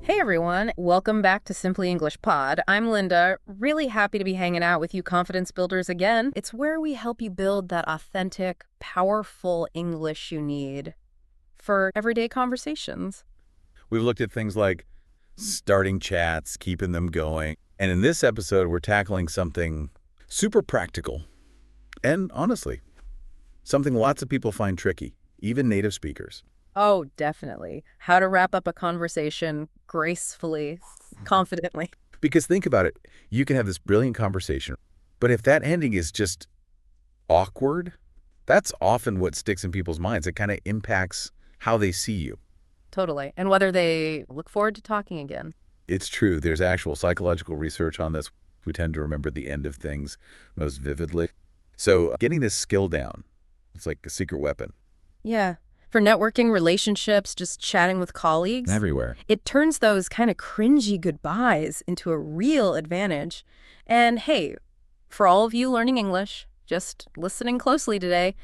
Hey everyone, welcome back to Simply English Pod. I'm Linda, really happy to be hanging out with you confidence builders again. It's where we help you build that authentic, powerful English you need for everyday conversations. We've looked at things like starting chats, keeping them going. And in this episode, we're tackling something super practical. And honestly, something lots of people find tricky, even native speakers. Oh, definitely. How to wrap up a conversation gracefully, confidently. Because think about it, you can have this brilliant conversation, but if that ending is just awkward, that's often what sticks in people's minds. It kind of impacts how they see you. Totally. And whether they look forward to talking again. It's true. There's actual psychological research on this. We tend to remember the end of things most vividly. So getting this skill down, it's like a secret weapon. Yeah. For networking, relationships, just chatting with colleagues. Everywhere. It turns those kind of cringy goodbyes into a real advantage. And hey, for all of you learning English, just listening closely today,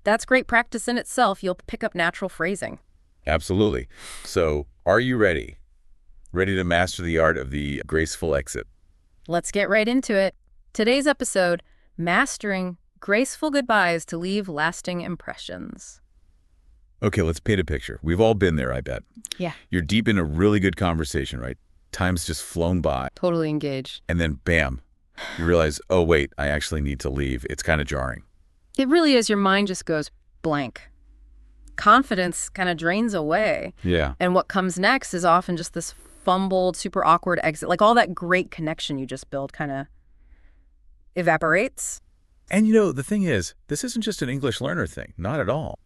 that's great practice in itself. You'll pick up natural phrasing. Absolutely. So are you ready? Ready to master the art of the graceful exit? Let's get right into it. Today's episode, Mastering Graceful Goodbyes to Leave Lasting Impressions. Okay, let's paint a picture. We've all been there, I bet. Yeah. You're deep in a really good conversation, right? Time's just flown by. Totally engaged. And then, bam, you realize, oh, wait, I actually need to leave. It's kind of jarring. It really is. Your mind just goes blank. Confidence kind of drains away. Yeah. And what comes next is often just this fumbled, super awkward exit. Like all that great connection you just built kind of evaporates. And you know, the thing is, this isn't just an English learner thing. Not at all.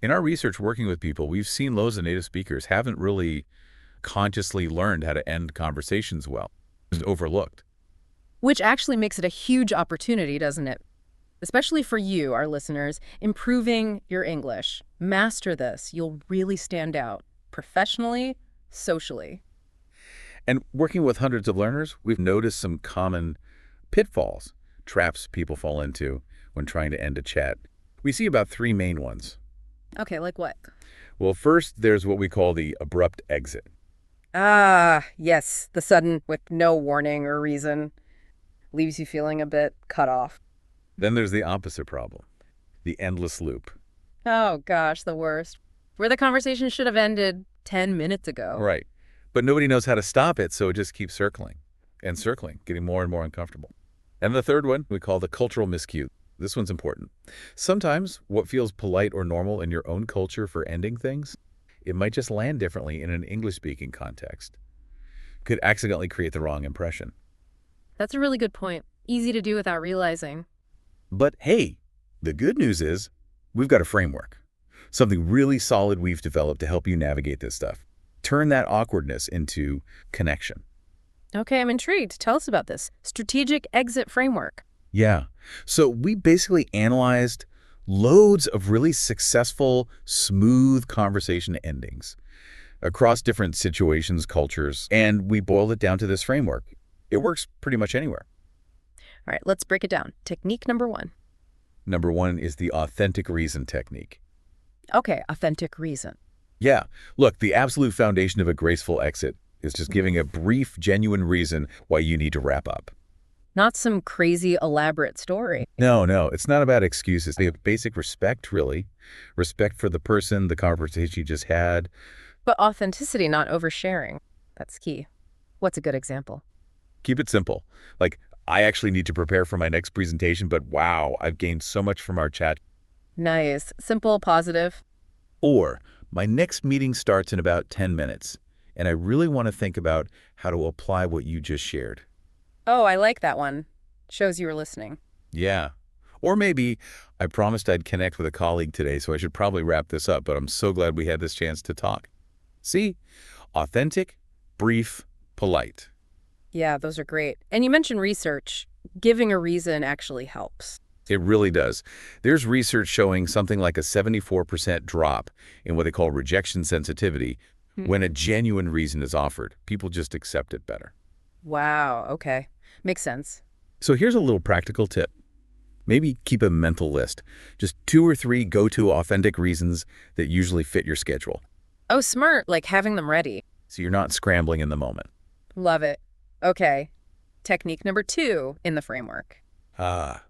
In our research working with people, we've seen loads of native speakers haven't really consciously learned how to end conversations well. It's overlooked. Which actually makes it a huge opportunity, doesn't it? Especially for you, our listeners, improving your English. Master this. You'll really stand out professionally, socially. And working with hundreds of learners, we've noticed some common pitfalls, traps people fall into when trying to end a chat. We see about 3 main ones. Okay, like what? Well, first, there's what we call the abrupt exit. Ah, yes, the sudden with no warning or reason leaves you feeling a bit cut off. Then there's the opposite problem, the endless loop. Oh gosh, the worst. Where the conversation should have ended 10 minutes ago. Right. But nobody knows how to stop it, so it just keeps circling and circling, getting more and more uncomfortable. And the third one we call the cultural miscue. This one's important. Sometimes what feels polite or normal in your own culture for ending things, it might just land differently in an English-speaking context. Could accidentally create the wrong impression. That's a really good point. Easy to do without realizing. But hey, the good news is we've got a framework. Something really solid we've developed to help you navigate this stuff. Turn that awkwardness into connection. Okay, I'm intrigued. Tell us about this. Strategic exit framework. Yeah. So we basically analyzed loads of really successful, smooth conversation endings across different situations, cultures, and we boiled it down to this framework. It works pretty much anywhere. All right, let's break it down. Technique number 1. Number 1 is the authentic reason technique. Okay, authentic reason. Yeah. Look, the absolute foundation of a graceful exit is just giving a brief, genuine reason why you need to wrap up. Not some crazy, elaborate story. No, it's not about excuses. They have basic respect, really. Respect for the person, the conversation you just had. But authenticity, not oversharing. That's key. What's a good example? Keep it simple. Like, I actually need to prepare for my next presentation, but wow, I've gained so much from our chat. Nice. Simple, positive. Or, my next meeting starts in about 10 minutes, and I really want to think about how to apply what you just shared. Oh, I like that one. Shows you were listening. Yeah. Or maybe, I promised I'd connect with a colleague today, so I should probably wrap this up, but I'm so glad we had this chance to talk. See? Authentic, brief, polite. Yeah, those are great. And you mentioned research. Giving a reason actually helps. It really does. There's research showing something like a 74% drop in what they call rejection sensitivity when a genuine reason is offered. People just accept it better. Wow, okay. Makes sense. So here's a little practical tip. Maybe keep a mental list. Just 2 or 3 go-to authentic reasons that usually fit your schedule. Oh, smart, like having them ready. so you're not scrambling in the moment. Love it. Okay. Technique number 2 in the framework.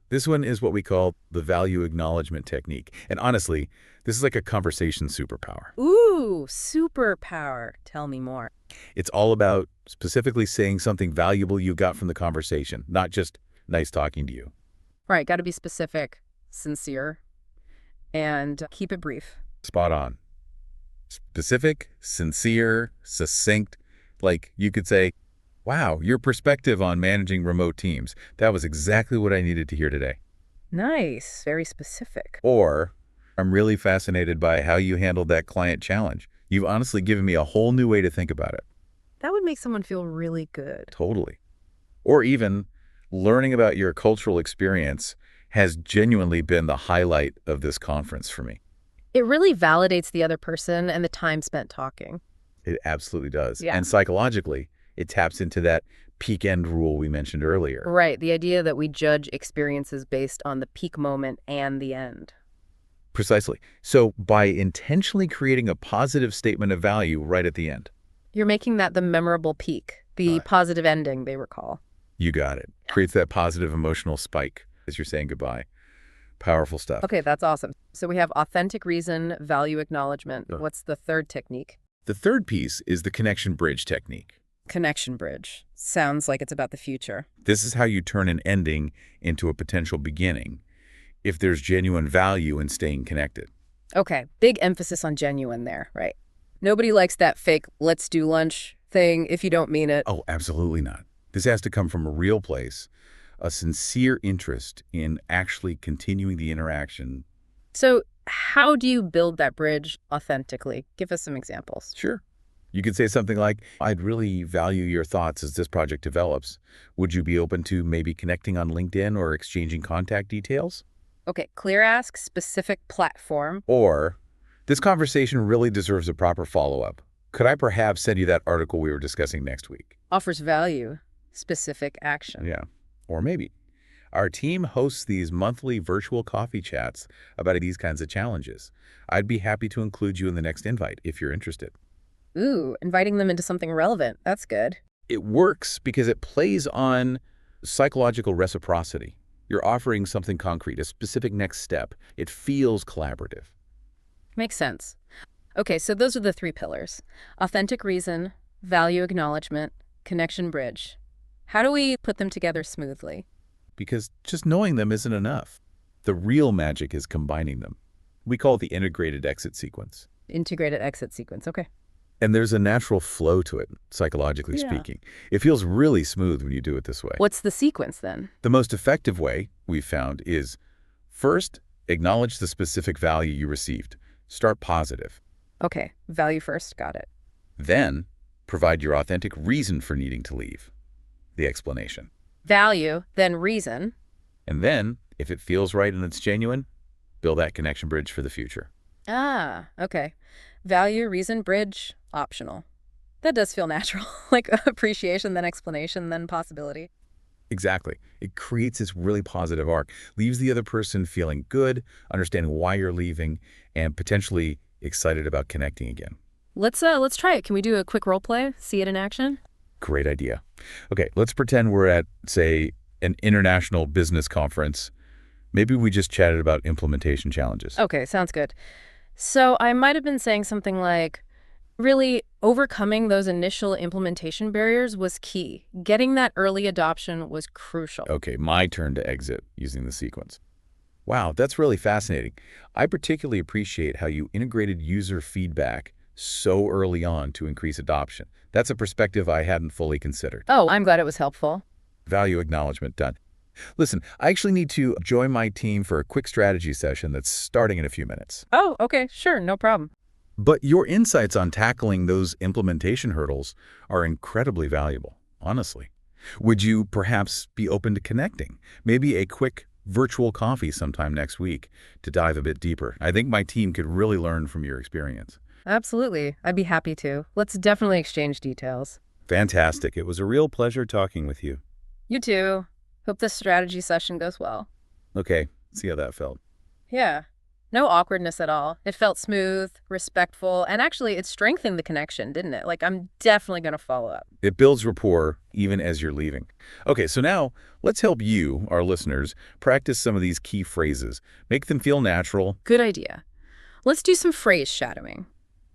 This one is what we call the value acknowledgement technique. And honestly, this is like a conversation superpower. Ooh, superpower. Tell me more. It's all about specifically saying something valuable you got from the conversation, not just nice talking to you. Right, got to be specific, sincere, and keep it brief. Spot on. Specific, sincere, succinct. Like you could say, wow, your perspective on managing remote teams. That was exactly what I needed to hear today. Nice, very specific. Or, I'm really fascinated by how you handled that client challenge. You've honestly given me a whole new way to think about it. That would make someone feel really good. Totally. Or even, learning about your cultural experience has genuinely been the highlight of this conference for me. It really validates the other person and the time spent talking. It absolutely does. Yeah. And psychologically, it taps into that peak end rule we mentioned earlier. Right, the idea that we judge experiences based on the peak moment and the end. Precisely. So by intentionally creating a positive statement of value right at the end. You're making that the memorable peak, the positive ending they recall. You got it. Creates that positive emotional spike as you're saying goodbye. Powerful stuff. Okay, that's awesome. So we have authentic reason, value acknowledgement. What's the third technique? The third piece is the connection bridge technique. Connection bridge. Sounds like it's about the future. This is how you turn an ending into a potential beginning if there's genuine value in staying connected. Okay, big emphasis on genuine there, right? Nobody likes that fake let's do lunch thing if you don't mean it. Oh, absolutely not. This has to come from a real place, a sincere interest in actually continuing the interaction. So how do you build that bridge authentically? Give us some examples. Sure. You could say something like, I'd really value your thoughts as this project develops. Would you be open to maybe connecting on LinkedIn or exchanging contact details? Okay, clear ask, specific platform. Or, this conversation really deserves a proper follow-up. Could I perhaps send you that article we were discussing next week? Offers value, specific action. Yeah. Or maybe, our team hosts these monthly virtual coffee chats about these kinds of challenges. I'd be happy to include you in the next invite if you're interested. Ooh, inviting them into something relevant. That's good. It works because it plays on psychological reciprocity. You're offering something concrete, a specific next step. It feels collaborative. Makes sense. Okay, so those are the 3 pillars. Authentic reason, value acknowledgement, connection bridge. How do we put them together smoothly? Because just knowing them isn't enough. The real magic is combining them. We call it the integrated exit sequence. Integrated exit sequence, okay. And there's a natural flow to it, psychologically speaking. It feels really smooth when you do it this way. What's the sequence then? The most effective way we've found is, first, acknowledge the specific value you received. Start positive. Okay, value first, got it. Then, provide your authentic reason for needing to leave. The explanation. Value, then reason. And then, if it feels right and it's genuine, build that connection bridge for the future. Ah, okay. Value, reason, bridge, optional. That does feel natural, like appreciation, then explanation, then possibility. Exactly. It creates this really positive arc, leaves the other person feeling good, understanding why you're leaving, and potentially excited about connecting again. Let's try it. Can we do a quick role play? See it in action? Great idea. Okay, let's pretend we're at, say, an international business conference. Maybe we just chatted about implementation challenges. Okay, sounds good. So I might have been saying something like, really, overcoming those initial implementation barriers was key. Getting that early adoption was crucial. Okay, my turn to exit using the sequence. Wow, that's really fascinating. I particularly appreciate how you integrated user feedback so early on to increase adoption. That's a perspective I hadn't fully considered. Oh, I'm glad it was helpful. Value acknowledgement done. Listen, I actually need to join my team for a quick strategy session that's starting in a few minutes. Oh, okay, sure, no problem. But your insights on tackling those implementation hurdles are incredibly valuable, honestly. Would you perhaps be open to connecting? Maybe a quick virtual coffee sometime next week to dive a bit deeper. I think my team could really learn from your experience. Absolutely. I'd be happy to. Let's definitely exchange details. Fantastic. It was a real pleasure talking with you. You too. Hope this strategy session goes well. Okay, see how that felt. Yeah. No awkwardness at all. It felt smooth, respectful, and actually it strengthened the connection, didn't it? Like, I'm definitely going to follow up. It builds rapport even as you're leaving. Okay, so now let's help you, our listeners, practice some of these key phrases. Make them feel natural. Good idea. Let's do some phrase shadowing.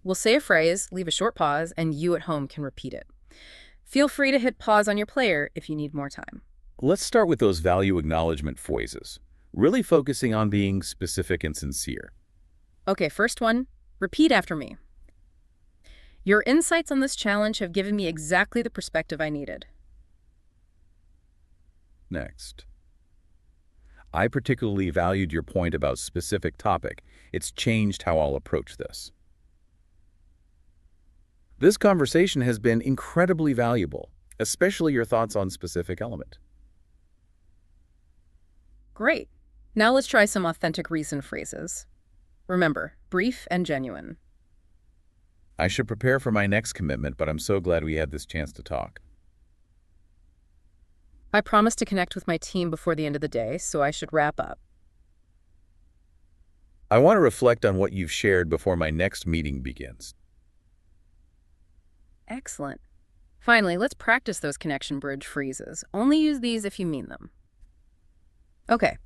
We'll say a phrase, leave a short pause, and you at home can repeat it. Feel free to hit pause on your player if you need more time. Let's start with those value acknowledgement phrases, really focusing on being specific and sincere. Okay, first one, repeat after me. Your insights on this challenge have given me exactly the perspective I needed. Next. I particularly valued your point about specific topic. It's changed how I'll approach this. This conversation has been incredibly valuable, especially your thoughts on specific element. Great. Now let's try some authentic reason phrases. Remember, brief and genuine. I should prepare for my next commitment, but I'm so glad we had this chance to talk. I promised to connect with my team before the end of the day, so I should wrap up. I want to reflect on what you've shared before my next meeting begins. Excellent. Finally, let's practice those connection bridge phrases. Only use these if you mean them. Okay.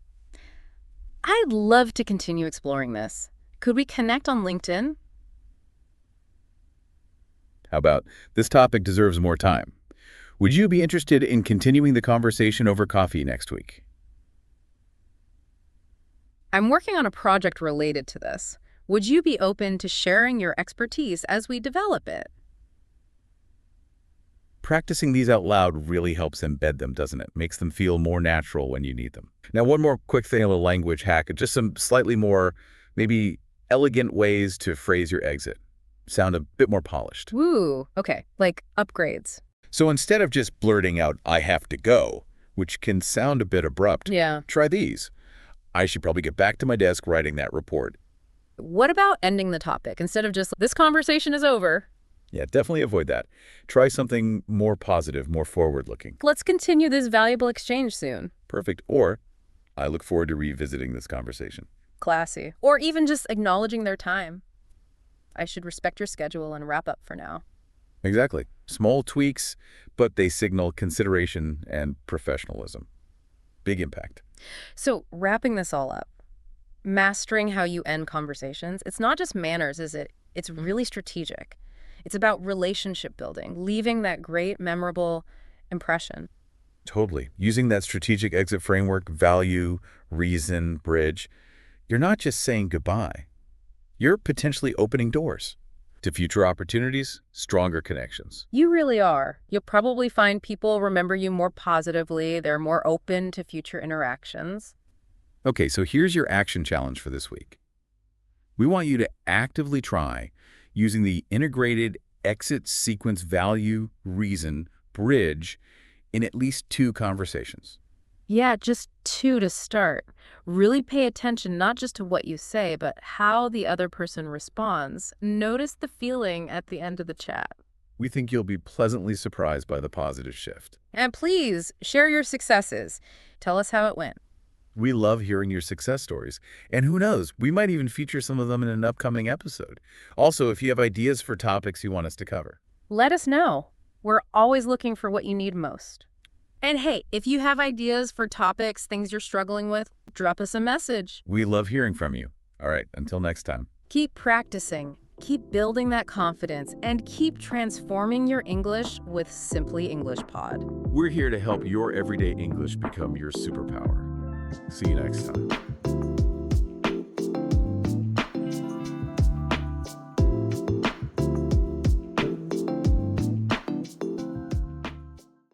I'd love to continue exploring this. Could we connect on LinkedIn? How about, this topic deserves more time. Would you be interested in continuing the conversation over coffee next week? I'm working on a project related to this. Would you be open to sharing your expertise as we develop it? Practicing these out loud really helps embed them, doesn't it? Makes them feel more natural when you need them. Now, one more quick thing on the language hack, just some slightly more, maybe elegant ways to phrase your exit. Sound a bit more polished. Woo, okay, like upgrades. So instead of just blurting out, I have to go, which can sound a bit abrupt, Yeah. try these. I should probably get back to my desk writing that report. What about ending the topic? Instead of just, this conversation is over, Yeah, definitely avoid that. Try something more positive, more forward-looking. let's continue this valuable exchange soon. Perfect. Or, I look forward to revisiting this conversation. Classy. Or even just acknowledging their time. I should respect your schedule and wrap up for now. Exactly. Small tweaks, but they signal consideration and professionalism. Big impact. So, wrapping this all up, mastering how you end conversations, it's not just manners, is it? It's really strategic. It's about relationship building, leaving that great, memorable impression. Totally. Using that strategic exit framework, value, reason, bridge, you're not just saying goodbye. You're potentially opening doors to future opportunities, stronger connections. You really are. You'll probably find people remember you more positively. They're more open to future interactions. Okay, so here's your action challenge for this week. We want you to actively try using the integrated exit sequence value, reason, bridge in at least 2 conversations. Yeah, just 2 to start. Really pay attention not just to what you say, but how the other person responds. Notice the feeling at the end of the chat. We think you'll be pleasantly surprised by the positive shift. And please, share your successes. Tell us how it went. We love hearing your success stories. And who knows, we might even feature some of them in an upcoming episode. Also, if you have ideas for topics you want us to cover. Let us know. We're always looking for what you need most. And hey, if you have ideas for topics, things you're struggling with, drop us a message. We love hearing from you. All right, until next time. Keep practicing, keep building that confidence, and keep transforming your English with Simply English Pod. We're here to help your everyday English become your superpower. See you next time.